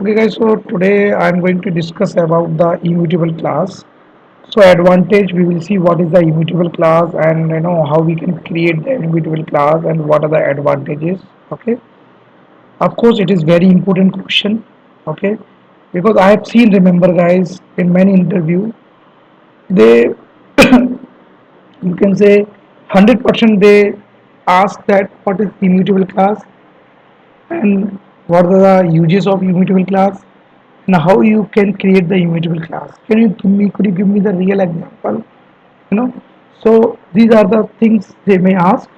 Okay guys, so today I am going to discuss about the immutable class. So advantage, we will see what is the immutable class and how we can create the immutable class and what are the advantages. Okay, of course it is very important question. Okay, because I have seen, remember guys, in many interview they you can say 100% they ask that what is immutable class and what are the uses of immutable class and how you can create the immutable class. Could you give me the real example? You know, so these are the things they may ask.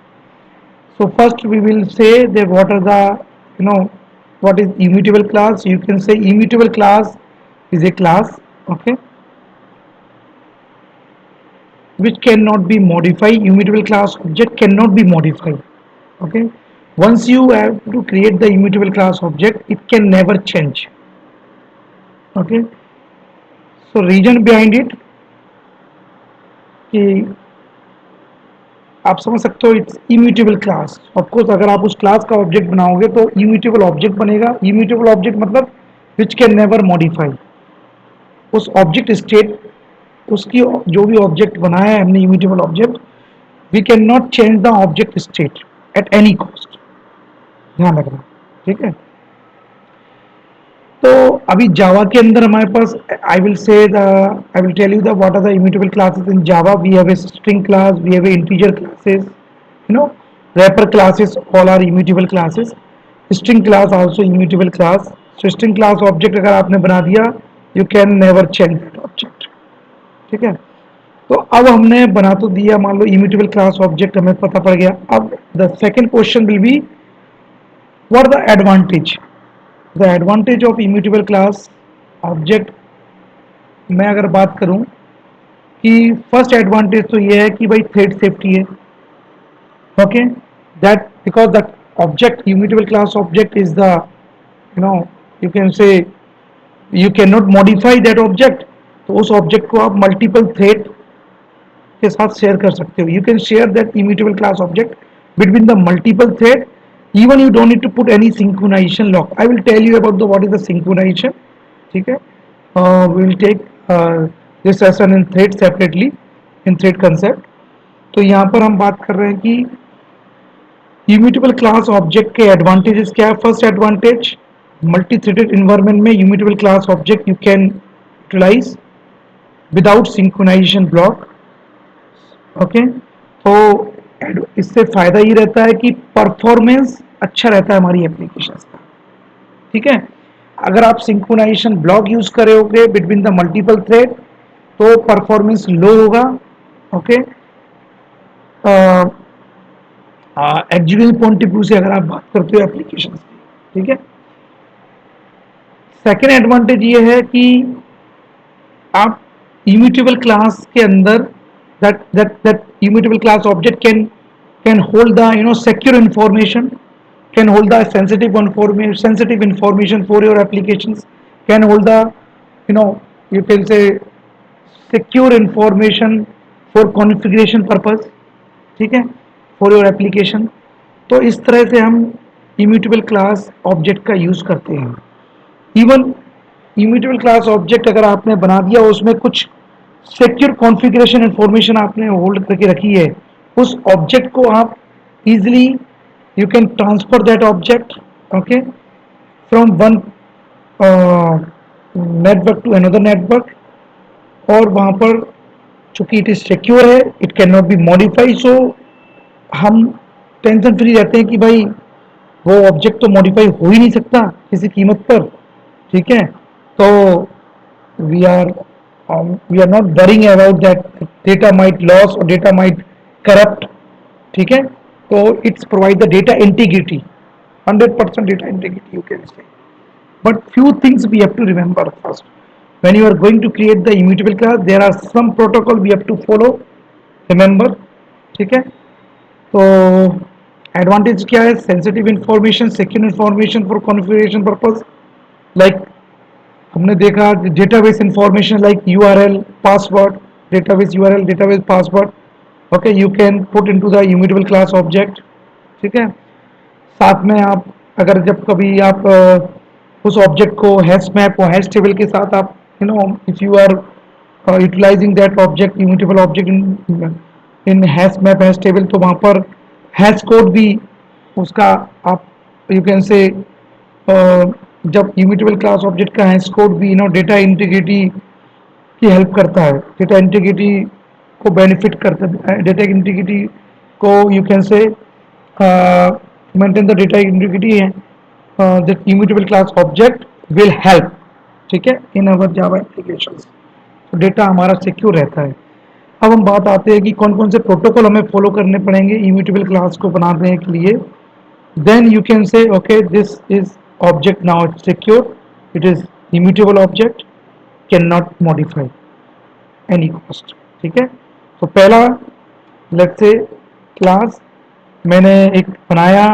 So first we will say that what are the, what is immutable class? You can say immutable class is a class, okay, which cannot be modified. Immutable class object cannot be modified, okay. Once you have to create the immutable class object, it can never change, okay. So reason behind it कि आप समझ सकते हो it's immutable class. Of course अगर आप उस class का object बनाओगे तो इम्यूटेबल ऑब्जेक्ट बनेगा। इम्यूटेबल ऑब्जेक्ट मतलब विच कैन नेवर मॉडिफाई। उस ऑब्जेक्ट स्टेट, उसकी जो भी ऑब्जेक्ट बनाया है हमने immutable object, we can not change the object state at any cost. ध्यान रखना, ठीक है। तो अभी जावा के अंदर हमारे पास I will tell you the what are the immutable classes in Java. We have a string class, we have a integer classes, wrapper classes, all are immutable classes. String class also immutable class. So string class object अगर आपने बना दिया, you can never change that object, ठीक है। तो अब हमने बना तो दिया, मान लो immutable class object हमें पता पड़ गया। अब the second question will be what are the advantage? The advantage of immutable class object मैं अगर बात करूं कि फर्स्ट एडवांटेज तो ये है कि भाई थ्रेड सेफ्टी है, okay, that because the object immutable class object is the, you can say you cannot modify that object। तो उस ऑब्जेक्ट को आप मल्टीपल थ्रेड के साथ शेयर कर सकते हो। You can share that immutable class object between the multiple thread. even you don't need to put any synchronization lock। I will tell you about the what is the synchronization, ठीक है। we will take this session in thread separately in thread concept। तो यहाँ पर हम बात कर रहे हैं कि इम्यूटेबल क्लास ऑब्जेक्ट के एडवांटेजेस क्या है। First advantage, multi threaded environment में immutable class object you can utilize without synchronization block, okay. तो इससे फायदा ये रहता है कि परफॉर्मेंस अच्छा रहता है हमारी एप्लीकेशन का, ठीक है। अगर आप सिंक्रोनाइजेशन ब्लॉक यूज करोगे बिटवीन द मल्टीपल थ्रेड तो परफॉर्मेंस लो होगा, okay. Executive point of view से अगर आप बात करते हो एप्लीकेशन की, ठीक है। सेकेंड एडवांटेज ये है कि आप इम्यूटेबल क्लास के अंदर that immutable class object can hold the secure information, can hold the sensitive information for your applications, can hold the you know you can say secure information for configuration purpose, ठीक है, for your application. तो इस तरह से हम immutable class object का use करते हैं। इवन इम्यूटेबल क्लास ऑब्जेक्ट अगर आपने बना दिया, उसमें कुछ सिक्योर कॉन्फ़िगरेशन इंफॉर्मेशन आपने होल्ड करके रखी है, उस ऑब्जेक्ट को आप easily you can transfer that object, okay, from one network to another network. और वहाँ पर चूंकि इट इज सिक्योर है, it can not be modify, so हम टेंशन फ्री रहते हैं कि भाई वो ऑब्जेक्ट तो मॉडिफाई हो ही नहीं सकता किसी कीमत पर, ठीक है। तो we are we are not worrying about that data might loss और डेटा माइट करप्ट, ठीक है। तो it's provide the data integrity, 100% data integrity you can say. But few things we have to remember first when you are going to create the immutable class, there are some protocol we have to follow, remember, ठीक है। तो advantage क्या है, sensitive information, secure information for configuration purpose, like हमने देखा database information like URL password, database URL, database password, okay, you can put into the immutable class object, ठीक है। साथ में आप अगर जब कभी आप उस ऑब्जेक्ट को हैश मैप और हैश टेबल के साथ आप if you are utilising that object immutable object in hash map hash table, तो वहाँ पर हैश कोड भी उसका आप यू कैन से जब इम्यूटेबल क्लास ऑब्जेक्ट का हैश कोड भी डेटा इंटीग्रिटी की हेल्प करता है, डेटा इंटीग्रिटी को बेनिफिट करता है, डेटा इंटीग्रिटी को you can say maintain the data integrity है that immutable class object will help, ठीक है, इन अवर जावा एप्लीकेशंस, तो डेटा हमारा सिक्योर रहता है। अब हम बात आते हैं कि कौन कौन से प्रोटोकॉल हमें फॉलो करने पड़ेंगे इम्यूटेबल क्लास को बनाने के लिए। Then you can say okay this is object now it's secure, it is immutable object, can not modify any cost, ठीक है। तो पहला लेट्स से क्लास मैंने एक बनाया,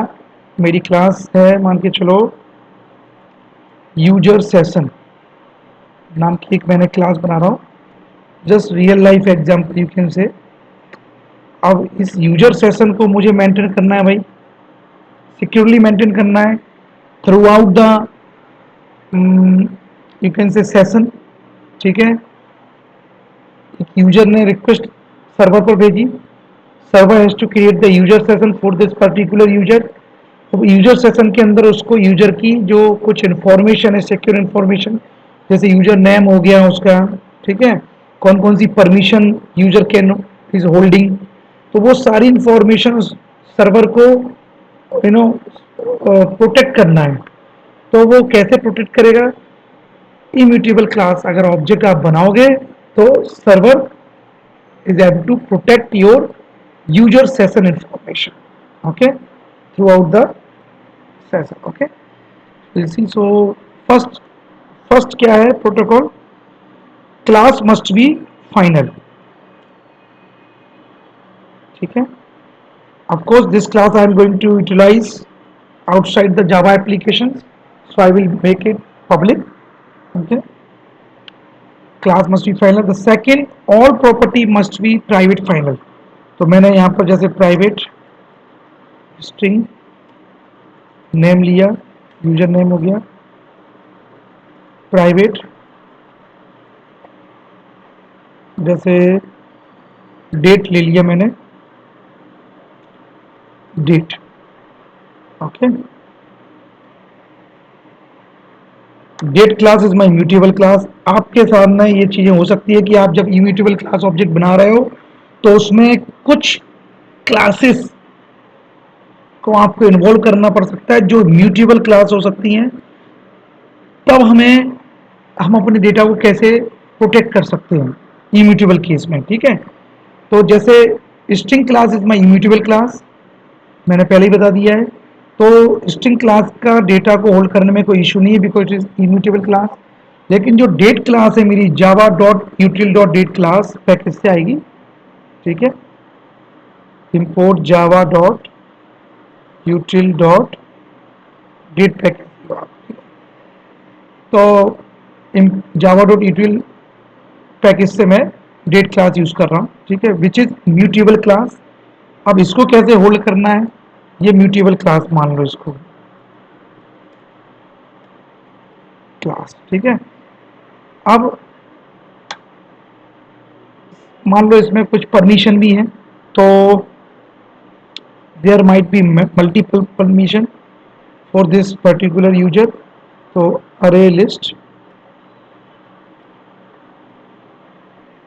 मेरी क्लास है मान के चलो यूजर सेशन नाम की एक मैंने क्लास बना रहा हूँ, just real life example you can से। अब इस यूजर सेशन को मुझे मेंटेन करना है भाई, सिक्योरली मेंटेन करना है throughout the you can say session, ठीक है। एक यूजर ने रिक्वेस्ट सर्वर पर भेजी, server has to create the user session for this particular user. तो यूजर सेशन के अंदर उसको यूजर की जो कुछ इन्फॉर्मेशन है, सिक्योर इन्फॉर्मेशन, जैसे यूजर नेम हो गया उसका, ठीक है, कौन कौन सी permission user can is holding, तो वो सारी इंफॉर्मेशन उस सर्वर को प्रोटेक्ट करना है। तो वो कैसे प्रोटेक्ट करेगा, इम्यूटेबल क्लास अगर ऑब्जेक्ट आप बनाओगे तो server is able to protect your user session information, okay, throughout the session, okay। we'll see, so first क्या है protocol, class must be final, ठीक है। of course this class I am going to utilize outside the Java applications, so I will make it public, okay। class must be final, the second all property must be private final, तो मैंने यहाँ पर जैसे private string name लिया, user name हो गया, private जैसे date ले लिया मैंने, date, okay. Date class is my immutable class. आपके सामने ये चीजें हो सकती है कि आप जब इम्यूटेबल क्लास ऑब्जेक्ट बना रहे हो तो उसमें कुछ क्लासेस को आपको इन्वॉल्व करना पड़ सकता है जो म्यूटेबल क्लास हो सकती हैं, तब हम अपने डेटा को कैसे प्रोटेक्ट कर सकते हैं इम्यूटेबल केस में, ठीक है। तो जैसे string class is my immutable class, मैंने पहले ही बता दिया है, तो स्ट्रिंग क्लास का डेटा को होल्ड करने में कोई इशू नहीं है because it is immutable class. लेकिन जो डेट क्लास है मेरी Java dot util dot date class package से आएगी, ठीक है, import Java dot util dot date package, तो जावा डॉट यूटिल पैकेज से मैं डेट क्लास यूज कर रहा हूँ, ठीक है, विच इज म्यूटेबल क्लास। अब इसको कैसे होल्ड करना है, ये म्यूटेबल क्लास मान लो इसको क्लास, ठीक है। अब मान लो इसमें कुछ परमिशन भी है, तो there might be multiple permission for this particular user, तो अरे लिस्ट,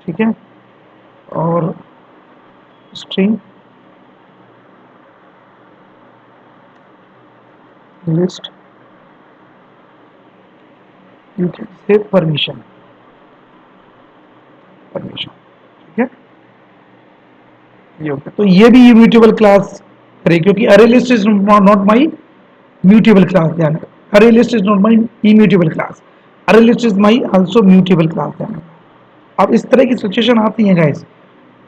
ठीक है, और string list you can say permission, ठीक है, ये हो गया। तो ये भी इम्यूटेबल क्लास है क्योंकि array list is not my mutable class, ध्यान, array list is not my immutable class, array list is my also mutable class, ध्यान। अब इस तरह की सिचुएशन आती है गाइस,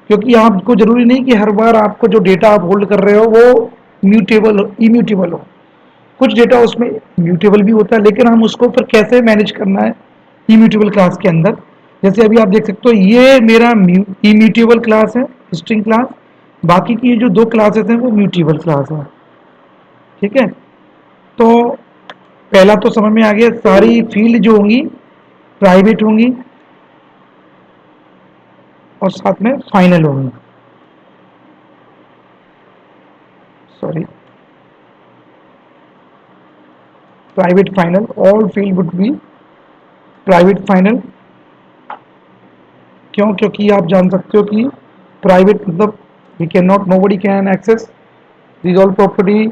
क्योंकि आपको जरूरी नहीं कि हर बार आपको जो डेटा आप होल्ड कर रहे हो वो म्यूटेबल इम्यूटेबल हो, कुछ डेटा उसमें म्यूटेबल भी होता है, लेकिन हम उसको फिर कैसे मैनेज करना है इम्यूटेबल क्लास के अंदर। जैसे अभी आप देख सकते हो ये मेरा इम्यूटेबल क्लास है, स्ट्रिंग क्लास, बाकी की ये जो दो क्लासेस हैं वो म्यूटेबल क्लास है, ठीक है। तो पहला तो समझ में आ गया, सारी फील्ड जो होंगी प्राइवेट होंगी और साथ में फाइनल होंगी, sorry private final, all field would be private final. क्यों? क्योंकि आप जान सकते हो कि प्राइवेट मतलब we can not, nobody can access these all property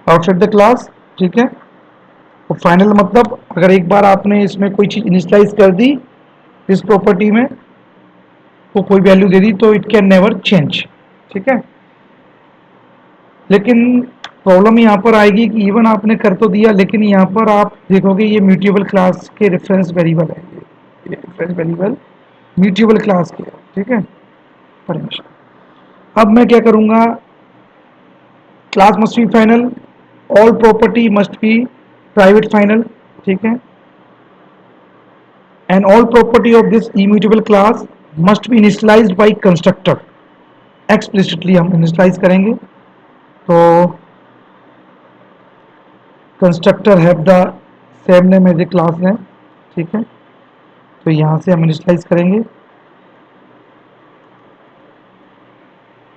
outside the class, ठीक है। और फाइनल मतलब अगर एक बार आपने इसमें कोई चीज़ इनिशियलाइज कर दी इस प्रॉपर्टी में, को कोई वैल्यू दे दी, तो इट कैन नेवर चेंज, ठीक है। लेकिन प्रॉब्लम यहाँ पर आएगी कि इवन आपने कर तो दिया, लेकिन यहाँ पर आप देखोगे ये म्यूटेबल क्लास के रेफरेंस वेरिएबल है, ये रेफरेंस वेरिएबल म्यूटेबल क्लास के, ठीक है, परमिशन। अब मैं क्या करूँगा, class must be final, all property must be private final, ठीक है, and all property of this immutable class must be initialised by constructor, explicitly हम इनिशियलाइज करेंगे। तो constructor have the same name as a class name, ठीक है। तो यहाँ से हम इनिशियलाइज करेंगे।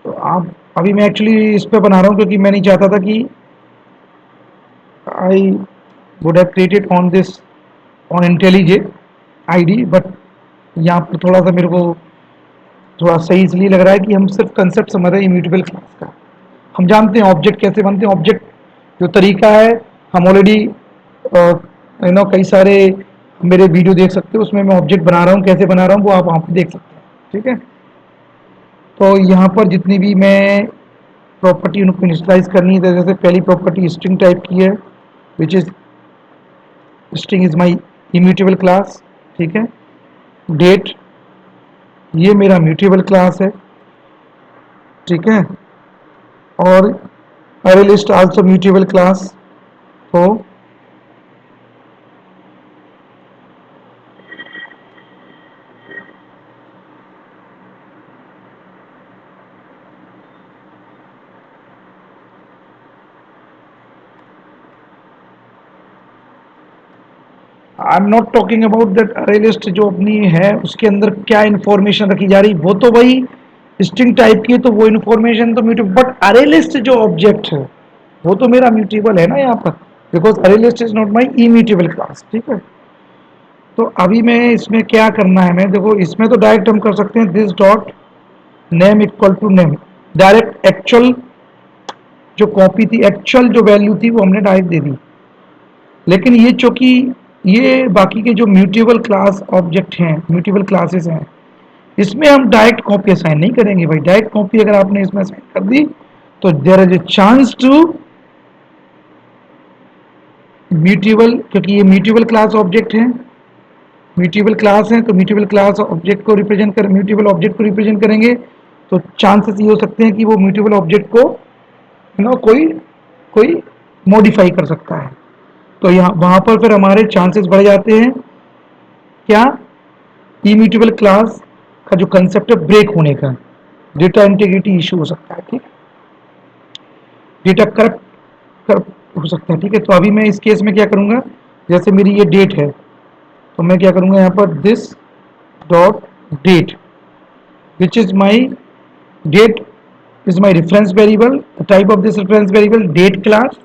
तो आप अभी मैं एक्चुअली इस पे बना रहा हूँ क्योंकि मैं नहीं चाहता था कि I would have created on this on IntelliJ ID, but यहाँ पर थोड़ा सा मेरे को थोड़ा सही इसलिए लग रहा है कि हम सिर्फ कंसेप्ट समझ रहे हैं इम्यूटेबल क्लास का। हम जानते हैं ऑब्जेक्ट कैसे बनते हैं, ऑब्जेक्ट जो तरीका है हम ऑलरेडी यू नो कई सारे मेरे वीडियो देख सकते हो, उसमें मैं ऑब्जेक्ट बना रहा हूँ, कैसे बना रहा हूँ वो आप वहाँ पर देख सकते हैं, ठीक है। तो यहाँ पर जितनी भी मैं प्रॉपर्टी उनको इनिशियलाइज करनी है, जैसे पहली प्रॉपर्टी स्ट्रिंग टाइप की है, which is string is my immutable class, ठीक है। डेट, ये मेरा म्यूटेबल क्लास है, ठीक है। और अरे लिस्ट आल्सो म्यूटेबल क्लास। तो I am not talking about that array list जो अपनी है उसके अंदर क्या इन्फॉर्मेशन रखी जा रही, वो तो वही स्ट्रिंग टाइप की है, तो वो इन्फॉर्मेशन तो म्यूटेबल, बट अरे लिस्ट जो ऑब्जेक्ट है वो तो मेरा म्यूटेबल है ना यहाँ पर, बिकॉज अरे list is not my immutable class, ठीक है। तो अभी मैं इसमें क्या करना है, मैं देखो इसमें तो डायरेक्ट हम कर सकते हैं this dot name equal to name, direct actual जो कॉपी थी, एक्चुअल जो वैल्यू थी वो हमने डायरेक्ट दे दी। लेकिन ये चूंकि ये बाकी के जो म्यूटेबल क्लास ऑब्जेक्ट हैं, म्यूटेबल क्लासेस हैं, इसमें हम डायरेक्ट कॉपी असाइन नहीं करेंगे भाई। डायरेक्ट कॉपी अगर आपने इसमें असाइन कर दी तो there is a chance to mutable, क्योंकि ये म्यूटेबल क्लास ऑब्जेक्ट है, म्यूटेबल क्लास है, तो म्यूटेबल क्लास ऑब्जेक्ट को रिप्रेजेंट कर, म्यूटेबल ऑब्जेक्ट को रिप्रेजेंट करेंगे, तो चांसेस ये हो सकते हैं कि वो म्यूटेबल ऑब्जेक्ट को यू नो कोई कोई मॉडिफाई कर सकता है। तो यहाँ वहां पर फिर हमारे चांसेस बढ़ जाते हैं क्या, इम्यूटेबल क्लास का जो कंसेप्ट है ब्रेक होने का, डेटा इंटीग्रिटी इशू हो सकता है, ठीक है, डेटा करप्ट करप्ट हो सकता है, ठीक है। तो अभी मैं इस केस में क्या करूंगा, जैसे मेरी ये डेट है तो मैं क्या करूंगा यहाँ पर this dot date which is my date is my reference variable, the type of this reference variable date class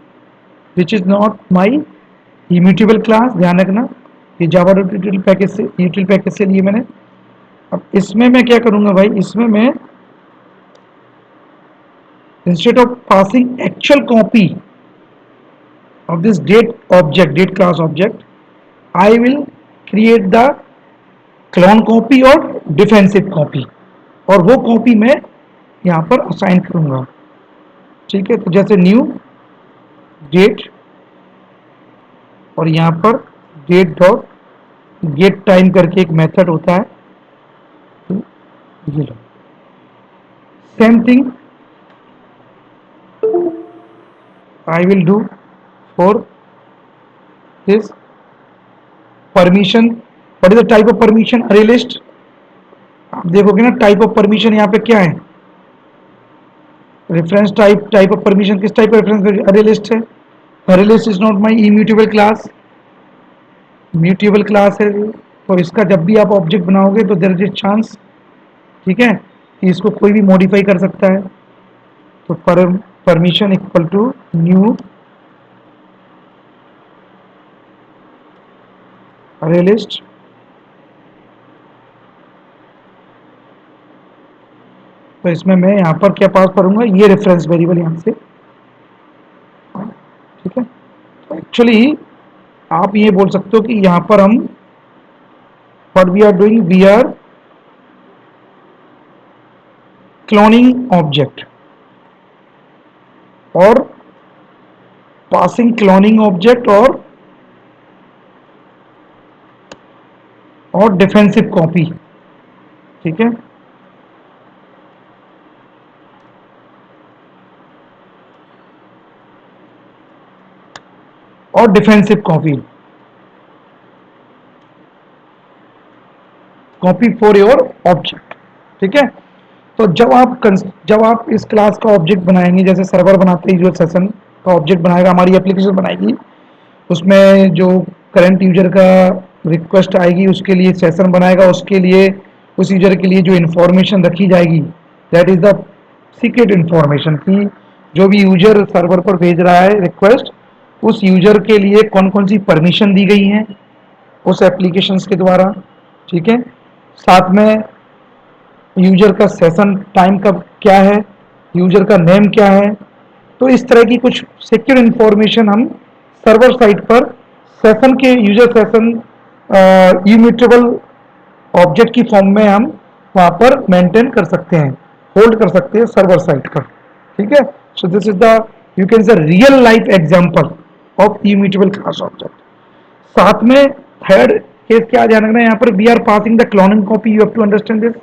which is not my immutable class, ध्यान रखना ये जावा util पैकेज से util पैकेज से लिए मैंने। अब इसमें मैं क्या करूंगा भाई, इसमें मैं instead of passing actual copy of this date object, date class object, I will create the clone copy और defensive copy, और वो कॉपी मैं यहाँ पर असाइन करूंगा, ठीक है। तो जैसे न्यू डेट और यहाँ पर डेट डॉट गेट टाइम करके एक मेथड होता है, तो ये लो same thing I will do for this permission. What is the type of permission, array list. आप देखोगे ना टाइप ऑफ परमिशन यहाँ पे क्या है, reference type, type of permission किस टाइप का रेफरेंस, अरे लिस्ट है। अरे list is not my immutable class, mutable class है, तो इसका जब भी आप ऑब्जेक्ट बनाओगे तो देयर इज ए चांस, ठीक है, कि इसको कोई भी मॉडिफाई कर सकता है। तो परमिशन इक्वल टू न्यू अरे लिस्ट। तो इसमें मैं यहाँ पर क्या पास करूंगा, ये रेफरेंस वेरिएबल यहाँ से, ठीक है। तो एक्चुअली आप ये बोल सकते हो कि यहाँ पर हम what we are doing, we are cloning object और पासिंग क्लोनिंग ऑब्जेक्ट और डिफेंसिव कॉपी, ठीक है। और defensive copy, copy for your object, ठीक है। तो जब आप इस क्लास का ऑब्जेक्ट बनाएंगे, जैसे सर्वर बनाते ही जो सेशन का ऑब्जेक्ट बनाएगा, हमारी एप्लीकेशन बनाएगी, उसमें जो करंट यूजर का रिक्वेस्ट आएगी उसके लिए सेशन बनाएगा, उसके लिए उस यूजर के लिए जो इन्फॉर्मेशन रखी जाएगी, that is the secret information, की जो भी यूजर सर्वर पर भेज रहा है रिक्वेस्ट, उस यूजर के लिए कौन कौन सी परमिशन दी गई हैं उस एप्लीकेशंस के द्वारा, ठीक है। साथ में यूजर का सेशन टाइम कब क्या है, यूजर का नेम क्या है। तो इस तरह की कुछ सिक्योर इंफॉर्मेशन हम सर्वर साइड पर सेशन के यूजर सेशन इम्यूटेबल ऑब्जेक्ट की फॉर्म में हम वहां पर मेंटेन कर सकते हैं, होल्ड कर सकते हैं सर्वर साइड पर, ठीक है। So this is the, you can से real life example of immutable class object. साथ में थर्ड केस क्या ध्यान रखना है, यहाँ पर we are passing the cloning copy, you have to understand this,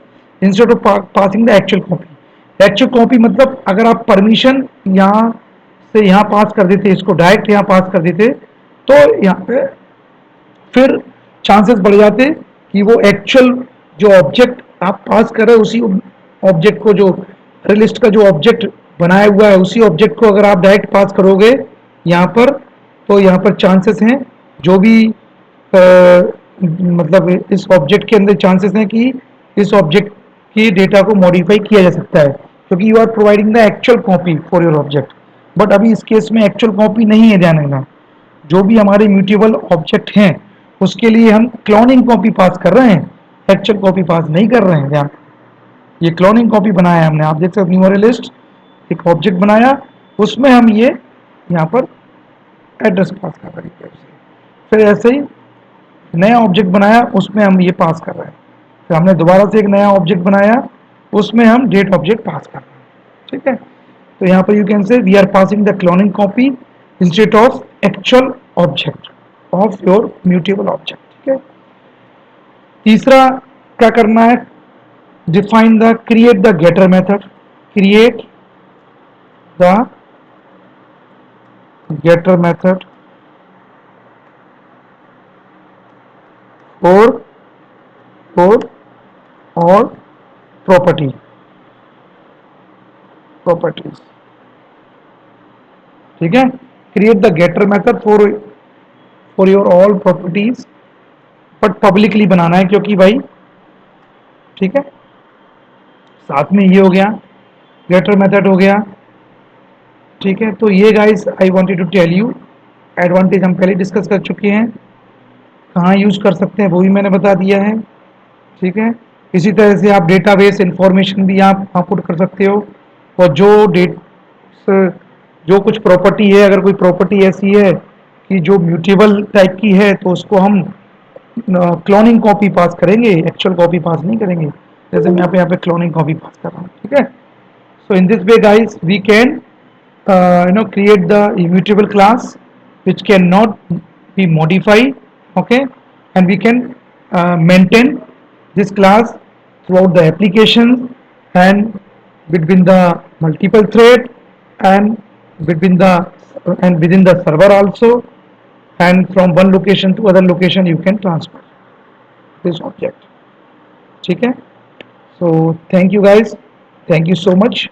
instead of passing the actual copy. Actual copy मतलब अगर आप परमिशन यहाँ से यहाँ पास कर देते, इसको डायरेक्ट यहाँ पास कर देते, तो यहाँ पे फिर चांसेस बढ़ जाते कि वो एक्चुअल जो ऑब्जेक्ट आप पास कर रहे हो, उसी ऑब्जेक्ट को, जो लिस्ट का जो ऑब्जेक्ट बनाया हुआ है, उसी ऑब्जेक्ट को अगर आप डायरेक्ट पास करोगे यहाँ पर, तो यहाँ पर चांसेस हैं जो भी मतलब इस ऑब्जेक्ट के अंदर चांसेस हैं कि इस ऑब्जेक्ट की डेटा को मॉडिफाई किया जा सकता है, क्योंकि you are providing the actual copy for your object. But अभी इस केस में एक्चुअल कॉपी नहीं है, ध्यान रखना। जो भी हमारे म्यूटेबल ऑब्जेक्ट हैं उसके लिए हम क्लोनिंग कॉपी पास कर रहे हैं, एक्चुअल कॉपी पास नहीं कर रहे हैं, ध्यान। ये क्लोनिंग कॉपी बनाया है हमने, आप देख सकते न्यूमरी लिस्ट एक ऑब्जेक्ट बनाया, उसमें हम ये यहाँ पर एड्रेस पास कर रहे हैं। फिर ऐसे ही नया ऑब्जेक्ट बनाया, उसमें हम ये पास कर रहे हैं। फिर हमने दोबारा से एक नया ऑब्जेक्ट बनाया, उसमें हम डेट ऑब्जेक्ट पास कर रहे हैं, ठीक है। तो यहाँ पर you can say we are passing the cloning copy instead of actual object of your mutable object, ठीक है। तीसरा क्या करना है, define the create the getter method, create the getter method for all properties, ठीक है। Create the getter method for your all properties, but publicly बनाना है, क्योंकि भाई, ठीक है। साथ में ये हो गया, गेटर मेथड हो गया, ठीक है। तो ये guys I wanted to tell you, advantage हम पहले डिस्कस कर चुके हैं, कहाँ यूज कर सकते हैं वो भी मैंने बता दिया है, ठीक है। इसी तरह से आप डेटाबेस इंफॉर्मेशन भी आप पुट कर सकते हो, और जो कुछ प्रॉपर्टी है, अगर कोई प्रॉपर्टी ऐसी है कि जो म्यूटेबल टाइप की है, तो उसको हम क्लोनिंग कॉपी पास करेंगे, एक्चुअल कॉपी पास नहीं करेंगे। जैसे मैं यहाँ पे क्लोनिंग कॉपी पास कर रहा हूँ, ठीक है। So in this way guys we can create the immutable class which cannot be modified, okay, and we can maintain this class throughout the application and between the multiple thread and between the and within the server also, and from one location to other location you can transfer this object, ठीक है। So thank you guys, thank you so much.